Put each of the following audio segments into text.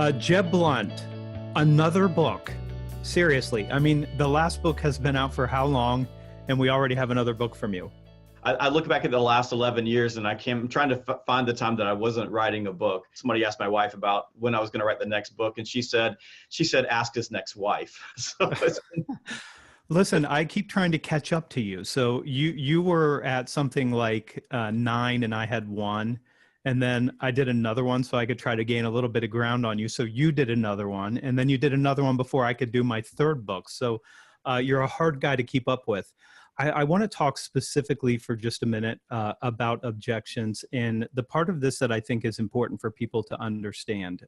Jeb Blount, another book. Seriously, I mean, the last book has been out for how long, and we already have another book from you. I look back at the last 11 years and I'm trying to find the time that I wasn't writing a book. Somebody asked my wife about when I was going to write the next book, and she said, ask his next wife. So Listen, I keep trying to catch up to you. So you were at something like 9 and I had 1. And then I did another one so I could try to gain a little bit of ground on you. So you did another one. And then you did another one before I could do my third book. So you're a hard guy to keep up with. I want to talk specifically for just a minute about objections. And the part of this that I think is important for people to understand.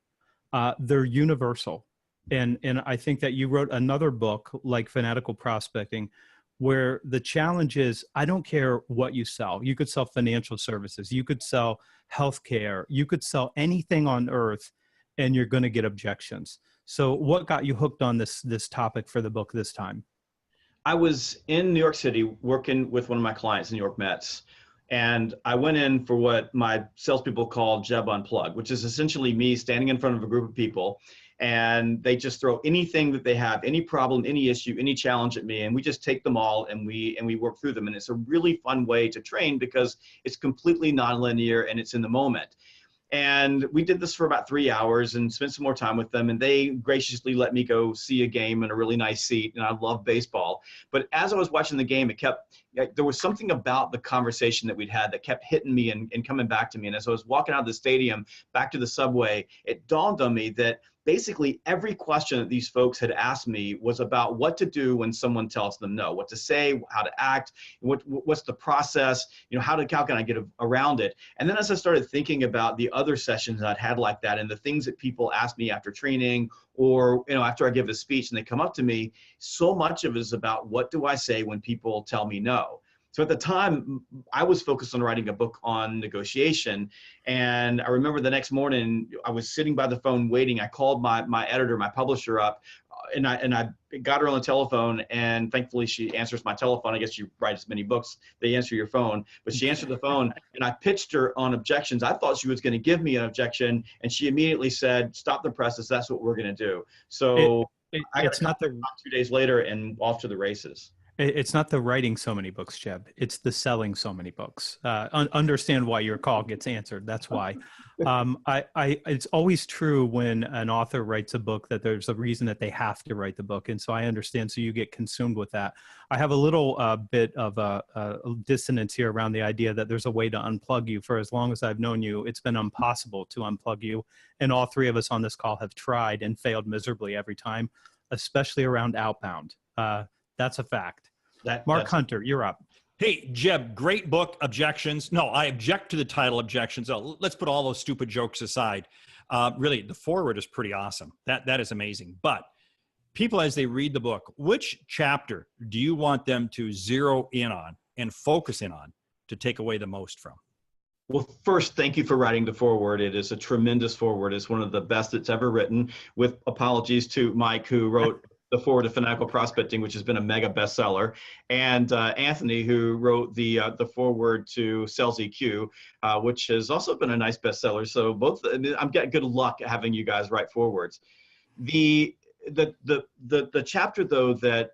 They're universal. And I think that you wrote another book like Fanatical Prospecting, where the challenge is, I don't care what you sell. You could sell financial services. You could sell healthcare. You could sell anything on earth, and you're going to get objections. So what got you hooked on this topic for the book this time? I was in New York City working with one of my clients, New York Mets. And I went in for what my salespeople call Jeb Unplugged, which is essentially me standing in front of a group of people, and they just throw anything that they have, any problem, any issue, any challenge at me, and we just take them all and we work through them. And it's a really fun way to train because it's completely nonlinear and it's in the moment. And we did this for about 3 hours and spent some more time with them. And they graciously let me go see a game in a really nice seat. And I love baseball. But as I was watching the game, there was something about the conversation that we'd had that kept hitting me and coming back to me. And as I was walking out of the stadium back to the subway, it dawned on me that basically every question that these folks had asked me was about what to do when someone tells them no, what to say, how to act, what's the process, how can I get around it? And then as I started thinking about the other sessions I'd had like that and the things that people ask me after training or after I give a speech and they come up to me, so much of it is about what do I say when people tell me no. So at the time, I was focused on writing a book on negotiation. And I remember the next morning, I was sitting by the phone waiting. I called my editor, my publisher up, and I got her on the telephone. And thankfully, she answers my telephone. I guess you write as many books, they answer your phone. But she answered the phone, and I pitched her on objections. I thought she was going to give me an objection. And she immediately said, stop the presses. That's what we're going to do. So I got 2 days later and off to the races. It's not the writing so many books, Jeb. It's the selling so many books. Understand why your call gets answered. That's why. It's always true when an author writes a book that there's a reason that they have to write the book. And so I understand. So you get consumed with that. I have a little bit of a dissonance here around the idea that there's a way to unplug you. For as long as I've known you, it's been impossible to unplug you. And all three of us on this call have tried and failed miserably every time, especially around outbound. That's a fact. Mark Hunter, you're up. Hey, Jeb, great book, Objections. No, I object to the title, Objections. Let's put all those stupid jokes aside. Really, the foreword is pretty awesome. That is amazing. But people, as they read the book, which chapter do you want them to zero in on and focus in on to take away the most from? Well, first, thank you for writing the foreword. It is a tremendous foreword. It's one of the best that's ever written, with apologies to Mike, who wrote the foreword to Fanatical Prospecting, which has been a mega bestseller, and Anthony, who wrote the foreword to Sales EQ, which has also been a nice bestseller. So both, I'm getting good luck having you guys write forewords. The chapter though that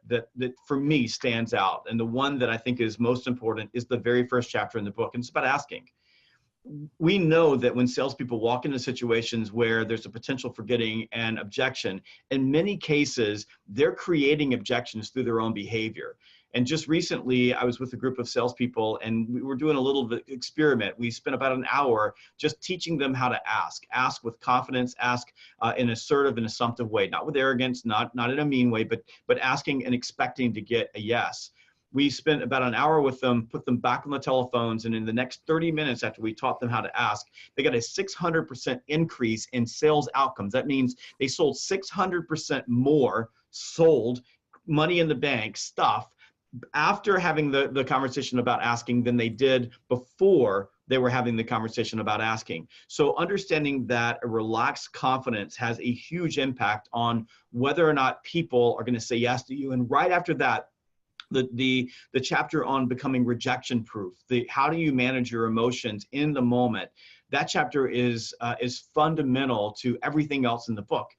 for me stands out, and the one that I think is most important, is the very first chapter in the book, and it's about asking. We know that when salespeople walk into situations where there's a potential for getting an objection, in many cases, they're creating objections through their own behavior. And just recently, I was with a group of salespeople, and we were doing a little experiment. We spent about an hour just teaching them how to ask with confidence, ask in an assertive and assumptive way, not with arrogance, not in a mean way, but asking and expecting to get a yes. We spent about an hour with them, put them back on the telephones, and in the next 30 minutes after we taught them how to ask, they got a 600% increase in sales outcomes. That means they sold 600% more sold money in the bank stuff after having the conversation about asking than they did before they were having the conversation about asking. So understanding that a relaxed confidence has a huge impact on whether or not people are going to say yes to you. And right after that, the chapter on becoming rejection proof, how do you manage your emotions in the moment. That chapter is fundamental to everything else in the book,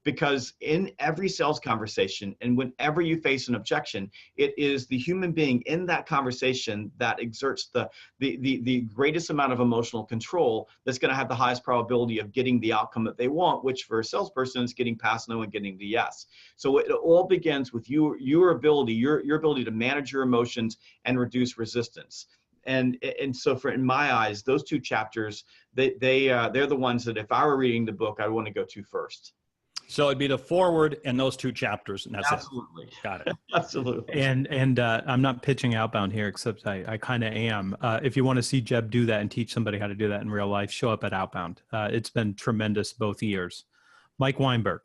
because in every sales conversation and whenever you face an objection, it is the human being in that conversation that exerts the greatest amount of emotional control that's going to have the highest probability of getting the outcome that they want, which for a salesperson is getting past no and getting the yes. So it all begins with your ability to manage your emotions and reduce resistance. And so in my eyes, those two chapters, they're the ones that if I were reading the book, I want to go to first. So it'd be the forward and those two chapters, and that's Absolutely. it. Got it. Absolutely. And I'm not pitching Outbound here, except I kind of am. If you want to see Jeb do that and teach somebody how to do that in real life, show up at Outbound. It's been tremendous both years. Mike Weinberg.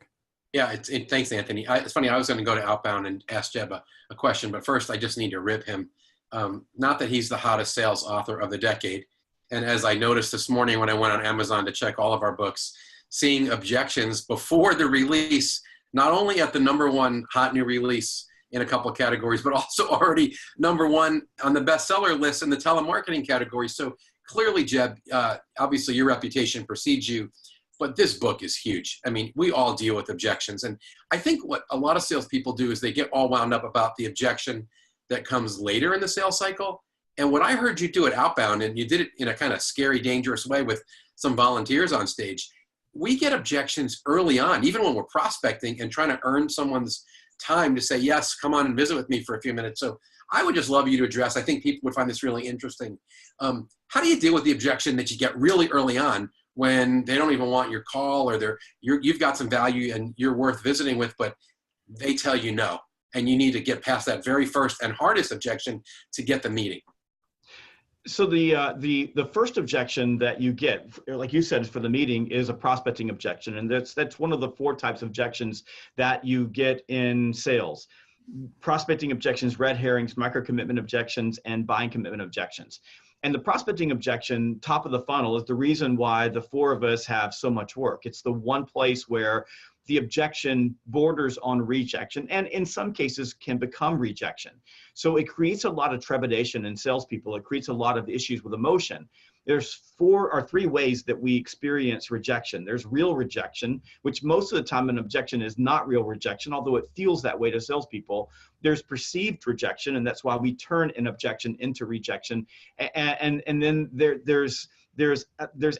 Yeah, thanks, Anthony. It's funny, I was going to go to Outbound and ask Jeb a question, but first I just need to rib him. Not that he's the hottest sales author of the decade. And as I noticed this morning when I went on Amazon to check all of our books, seeing Objections before the release, not only at the #1 hot new release in a couple of categories, but also already #1 on the bestseller list in the telemarketing category. So clearly, Jeb, obviously your reputation precedes you, but this book is huge. I mean, we all deal with objections. And I think what a lot of salespeople do is they get all wound up about the objection that comes later in the sales cycle. And what I heard you do at Outbound, and you did it in a kind of scary, dangerous way with some volunteers on stage, we get objections early on, even when we're prospecting and trying to earn someone's time to say, yes, come on and visit with me for a few minutes. So I would just love you to address, I think people would find this really interesting. How do you deal with the objection that you get really early on when they don't even want your call, or you've got some value and you're worth visiting with, but they tell you no, and you need to get past that very first and hardest objection to get the meeting? So the first objection that you get, like you said, for the meeting is a prospecting objection. And that's one of the 4 types of objections that you get in sales. Prospecting objections, red herrings, micro commitment objections, and buying commitment objections. And the prospecting objection, top of the funnel, is the reason why the 4 of us have so much work. It's the one place where the objection borders on rejection, and in some cases can become rejection. So it creates a lot of trepidation in salespeople. It creates a lot of issues with emotion. There's 4 or 3 ways that we experience rejection. There's real rejection, which most of the time an objection is not real rejection, although it feels that way to salespeople. There's perceived rejection, and that's why we turn an objection into rejection. And then there's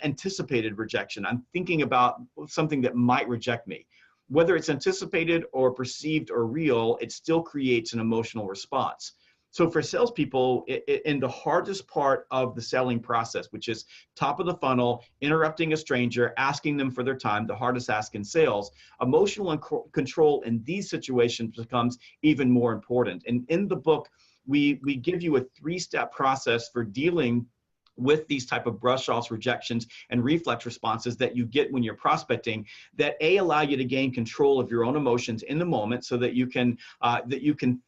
anticipated rejection. I'm thinking about something that might reject me. Whether it's anticipated or perceived or real, it still creates an emotional response. So for salespeople, in the hardest part of the selling process, which is top of the funnel, interrupting a stranger, asking them for their time, the hardest ask in sales, emotional control in these situations becomes even more important. And in the book, we give you a 3-step process for dealing with these type of brush-offs, rejections, and reflex responses that you get when you're prospecting, that allow you to gain control of your own emotions in the moment, so that you can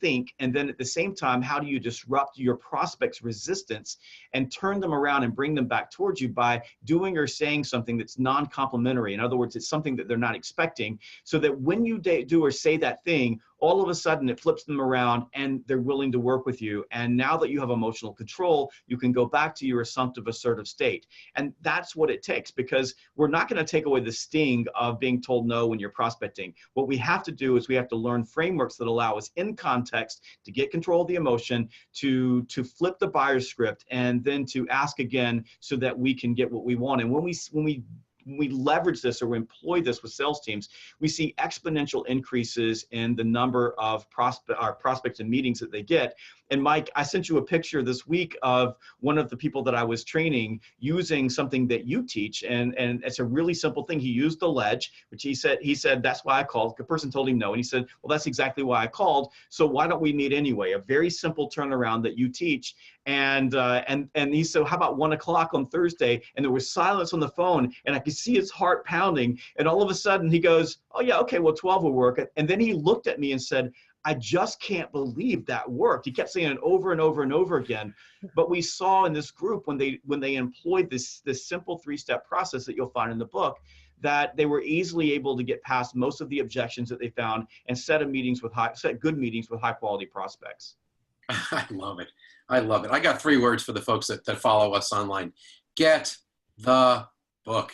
think, and then at the same time, how do you disrupt your prospect's resistance and turn them around and bring them back towards you by doing or saying something that's non-complimentary. In other words, it's something that they're not expecting, so that when you do or say that thing, all of a sudden it flips them around and they're willing to work with you. And now that you have emotional control, you can go back to your assumptive, assertive state. And that's what it takes, because we're not going to take away the sting of being told no when you're prospecting. What we have to do is we have to learn frameworks that allow us in context to get control of the emotion, to flip the buyer's script, and then to ask again so that we can get what we want. And when we leverage this, or we employ this with sales teams, we see exponential increases in the number of prospects and meetings that they get. And Mike, I sent you a picture this week of one of the people that I was training using something that you teach, and it's a really simple thing. He used the ledge, which he said that's why I called. The person told him no, and he said, well, that's exactly why I called. So why don't we meet anyway? A very simple turnaround that you teach. And he said, how about 1 o'clock on Thursday? And there was silence on the phone, and I could see his heart pounding. And all of a sudden he goes, oh yeah, okay, well 12 will work. And then he looked at me and said, I just can't believe that worked. He kept saying it over and over and over again. But we saw in this group, when they employed this simple 3-step process that you'll find in the book, that they were easily able to get past most of the objections that they found and set good meetings with high quality prospects. I love it. I love it. I got 3 words for the folks that follow us online. Get the book.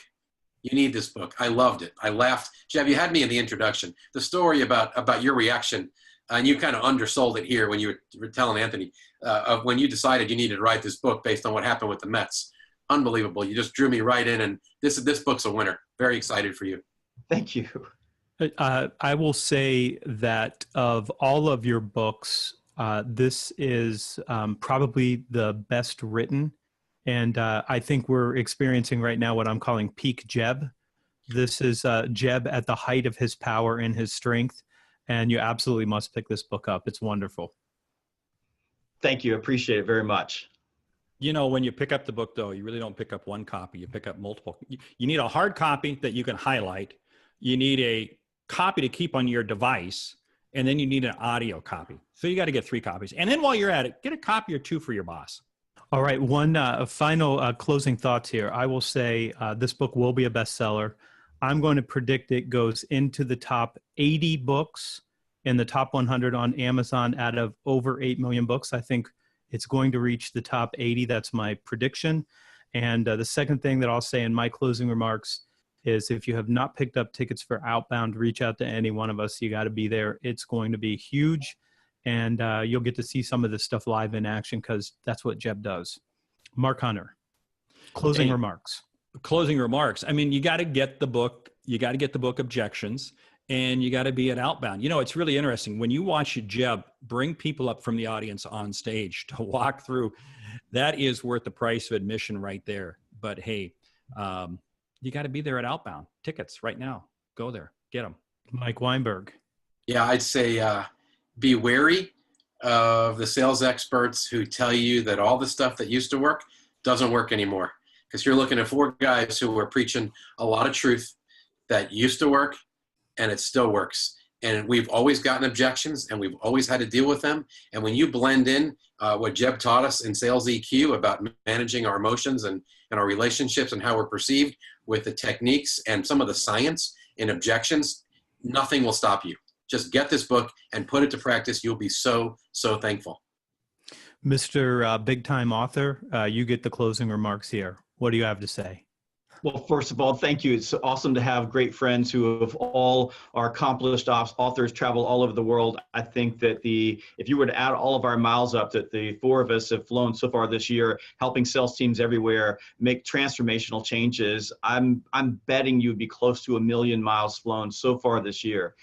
You need this book. I loved it. I laughed. Jeb, you had me in the introduction. The story about your reaction, and you kind of undersold it here when you were telling Anthony, of when you decided you needed to write this book based on what happened with the Mets. Unbelievable. You just drew me right in, and this book's a winner. Very excited for you. Thank you. I will say that of all of your books, this is probably the best written. And I think we're experiencing right now what I'm calling peak Jeb. This is Jeb at the height of his power and his strength. And you absolutely must pick this book up. It's wonderful. Thank you. Appreciate it very much. You know, when you pick up the book, though, you really don't pick up one copy. You pick up multiple. You need a hard copy that you can highlight. You need a copy to keep on your device. And then you need an audio copy. So you got to get 3 copies. And then while you're at it, get a copy or 2 for your boss. All right. One final closing thoughts here. I will say this book will be a bestseller. I'm going to predict it goes into the top 80 books in the top 100 on Amazon out of over 8 million books. I think it's going to reach the top 80. That's my prediction. And the second thing that I'll say in my closing remarks is if you have not picked up tickets for Outbound, reach out to any one of us. You got to be there. It's going to be huge. And you'll get to see some of this stuff live in action because that's what Jeb does. Mark Hunter, closing remarks. Closing remarks. I mean, you got to get the book. You got to get the book Objections, and you got to be at Outbound. You know, it's really interesting. When you watch Jeb bring people up from the audience on stage to walk through, that is worth the price of admission right there. But hey, you got to be there at Outbound. Tickets right now. Go there. Get them. Mike Weinberg. Yeah, I'd say be wary of the sales experts who tell you that all the stuff that used to work doesn't work anymore. Because you're looking at 4 guys who were preaching a lot of truth that used to work, and it still works. And we've always gotten objections, and we've always had to deal with them. And when you blend in what Jeb taught us in Sales EQ about managing our emotions and our relationships and how we're perceived with the techniques and some of the science in objections, nothing will stop you. Just get this book and put it to practice. You'll be so, so thankful. Mr. Big Time Author, you get the closing remarks here. What do you have to say? Well, first of all, thank you. It's awesome to have great friends who have all are accomplished authors, travel all over the world. I think that if you were to add all of our miles up, that the 4 of us have flown so far this year, helping sales teams everywhere make transformational changes, I'm betting you'd be close to 1 million miles flown so far this year.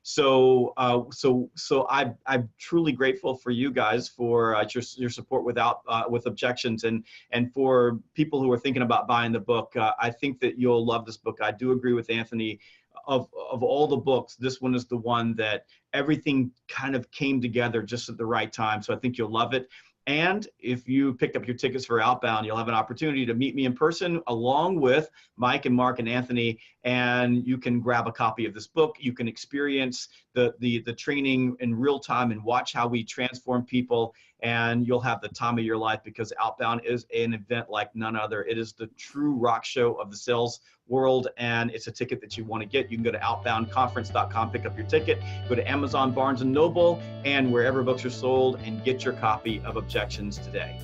So I'm truly grateful for you guys for your support with Objections and for people who are thinking about buying the book. I think that you'll love this book. I do agree with Anthony. Of all the books, this one is the one that everything kind of came together just at the right time. So I think you'll love it. And if you pick up your tickets for Outbound, you'll have an opportunity to meet me in person along with Mike and Mark and Anthony, and you can grab a copy of this book. You can experience the training in real time and watch how we transform people, and you'll have the time of your life because Outbound is an event like none other. It is the true rock show of the sales world, and it's a ticket that you want to get. You can go to outboundconference.com, pick up your ticket, go to Amazon, Barnes & Noble, and wherever books are sold, and get your copy of Objections today.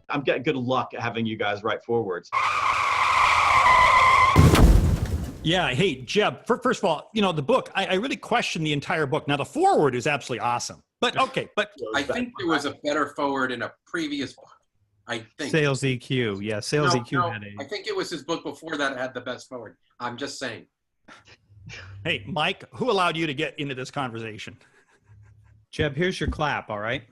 I'm getting good luck at having you guys write forwards. Yeah. Hey, Jeb, first of all, you know, the book, I really question the entire book. Now, the foreword is absolutely awesome. But okay, but I think there was a better forward in a previous book. I think Sales EQ. Yeah, Sales EQ had I think it was his book before that had the best forward. I'm just saying. Hey, Mike, who allowed you to get into this conversation? Jeb, here's your clap, all right?